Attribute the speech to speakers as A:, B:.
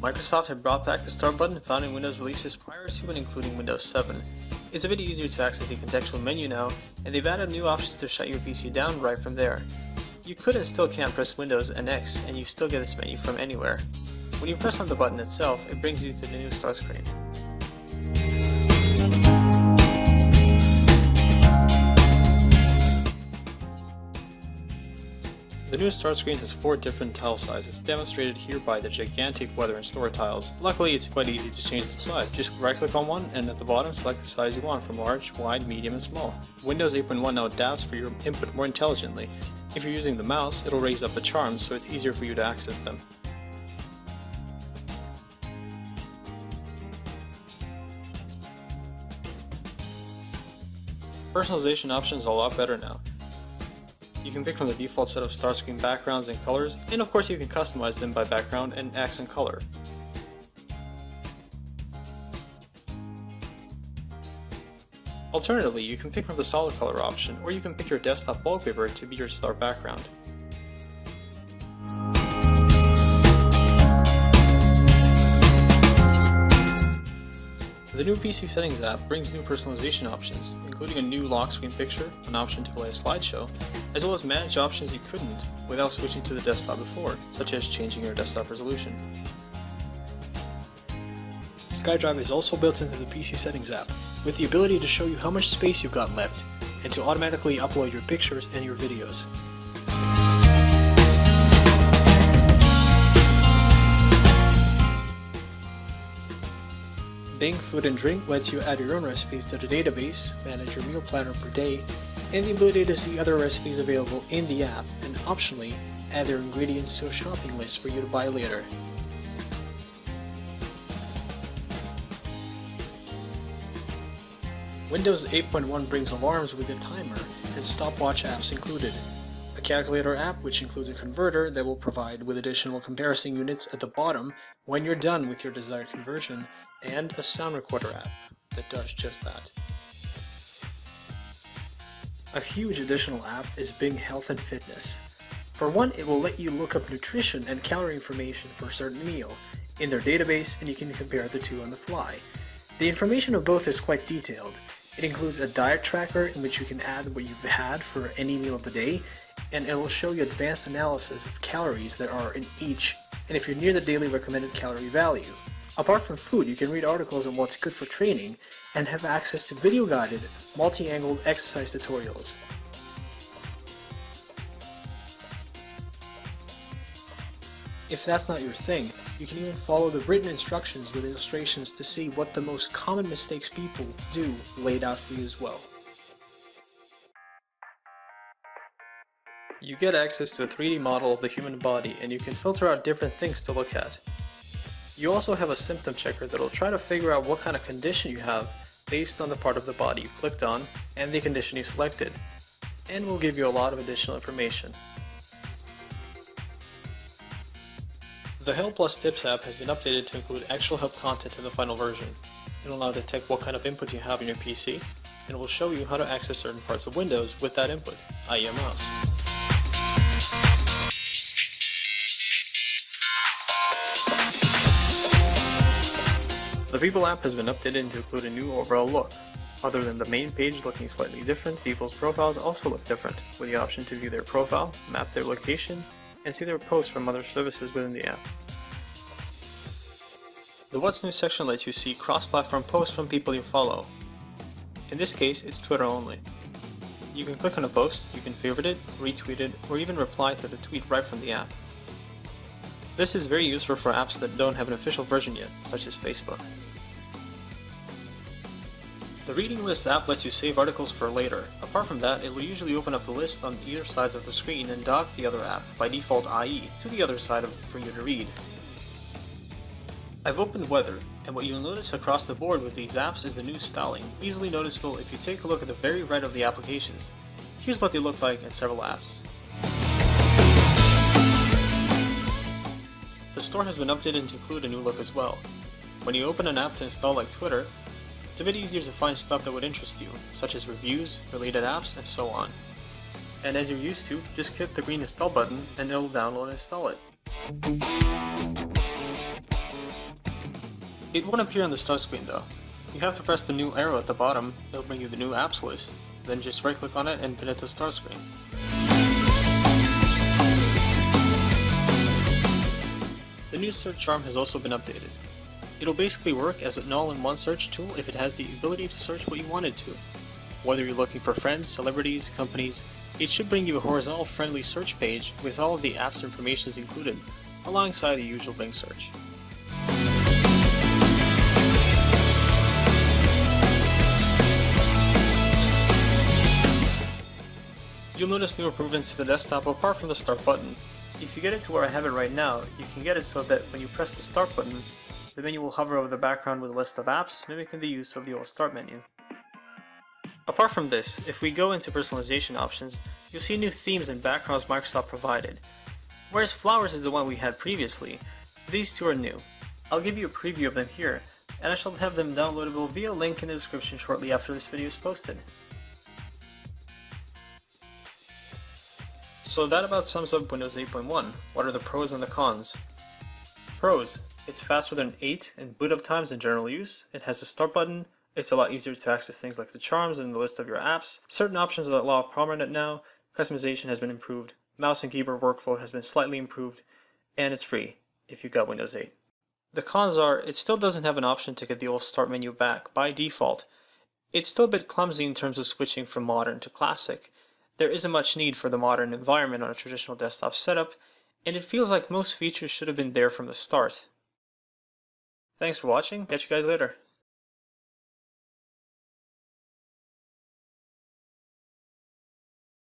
A: Microsoft had brought back the Start button found in Windows releases prior to and including Windows 7. It's a bit easier to access the contextual menu now, and they've added new options to shut your PC down right from there. You could and still can press Windows and X, and you still get this menu from anywhere. When you press on the button itself, it brings you to the new Start screen. The new Start screen has 4 different tile sizes, demonstrated here by the gigantic weather and store tiles. Luckily, it's quite easy to change the size. Just right click on one and at the bottom select the size you want from large, wide, medium, and small. Windows 8.1 now adapts for your input more intelligently. If you're using the mouse, it'll raise up the charms so it's easier for you to access them. Personalization options are a lot better now. You can pick from the default set of Start screen backgrounds and colors, and of course you can customize them by background and accent color. Alternatively, you can pick from the solid color option, or you can pick your desktop wallpaper to be your Start background. The new PC Settings app brings new personalization options, including a new lock screen picture, an option to play a slideshow, as well as manage options you couldn't without switching to the desktop before, such as changing your desktop resolution. SkyDrive is also built into the PC Settings app, with the ability to show you how much space you've got left, and to automatically upload your pictures and your videos. Bing Food and Drink lets you add your own recipes to the database, manage your meal planner per day, and the ability to see other recipes available in the app, and optionally, add their ingredients to a shopping list for you to buy later. Windows 8.1 brings alarms with a timer and stopwatch apps included. A calculator app which includes a converter that will provide with additional comparison units at the bottom when you're done with your desired conversion, and a sound recorder app that does just that. A huge additional app is Bing Health and Fitness. For one, it will let you look up nutrition and calorie information for a certain meal in their database, and you can compare the two on the fly. The information of both is quite detailed. It includes a diet tracker in which you can add what you've had for any meal of the day, and it will show you advanced analysis of calories that are in each, and if you're near the daily recommended calorie value. Apart from food, you can read articles on what's good for training and have access to video-guided, multi-angled exercise tutorials. If that's not your thing, you can even follow the written instructions with illustrations to see what the most common mistakes people do laid out for you as well. You get access to a 3D model of the human body, and you can filter out different things to look at. You also have a symptom checker that will try to figure out what kind of condition you have based on the part of the body you clicked on and the condition you selected, and will give you a lot of additional information. The Help Plus Tips app has been updated to include actual help content in the final version. It will now detect what kind of input you have in your PC, and will show you how to access certain parts of Windows with that input, i.e. a mouse. The People app has been updated to include a new overall look. Other than the main page looking slightly different, people's profiles also look different, with the option to view their profile, map their location, and see their posts from other services within the app. The What's New section lets you see cross-platform posts from people you follow. In this case, it's Twitter only. You can click on a post, you can favorite it, retweet it, or even reply to the tweet right from the app. This is very useful for apps that don't have an official version yet, such as Facebook. The Reading List app lets you save articles for later. Apart from that, it will usually open up the list on either sides of the screen and dock the other app, by default IE, to the other side for you to read. I've opened Weather, and what you'll notice across the board with these apps is the new styling, easily noticeable if you take a look at the very right of the applications. Here's what they look like in several apps. The store has been updated to include a new look as well. When you open an app to install like Twitter, it's a bit easier to find stuff that would interest you, such as reviews, related apps, and so on. And as you're used to, just click the green install button and it'll download and install it. It won't appear on the start screen though. You have to press the new arrow at the bottom, it'll bring you the new apps list. Then just right click on it and pin it to the start screen. The new search arm has also been updated. It'll basically work as an all-in-one search tool if it has the ability to search what you want it to. Whether you're looking for friends, celebrities, companies, it should bring you a horizontal friendly search page with all of the app's information included, alongside the usual Bing search. You'll notice new improvements to the desktop apart from the start button. If you get it to where I have it right now, you can get it so that when you press the start button, the menu will hover over the background with a list of apps, mimicking the use of the old start menu. Apart from this, if we go into personalization options, you'll see new themes and backgrounds Microsoft provided. Whereas Flowers is the one we had previously, these two are new. I'll give you a preview of them here, and I shall have them downloadable via a link in the description shortly after this video is posted. So that about sums up Windows 8.1. What are the pros and the cons? Pros: it's faster than 8 in boot up times in general use, it has a start button, it's a lot easier to access things like the charms and the list of your apps, certain options are a lot prominent now, customization has been improved, mouse and keyboard workflow has been slightly improved, and it's free if you got Windows 8. The cons are, it still doesn't have an option to get the old start menu back by default. It's still a bit clumsy in terms of switching from modern to classic. There isn't much need for the modern environment on a traditional desktop setup, and it feels like most features should have been there from the start. Thanks for watching, catch you guys later.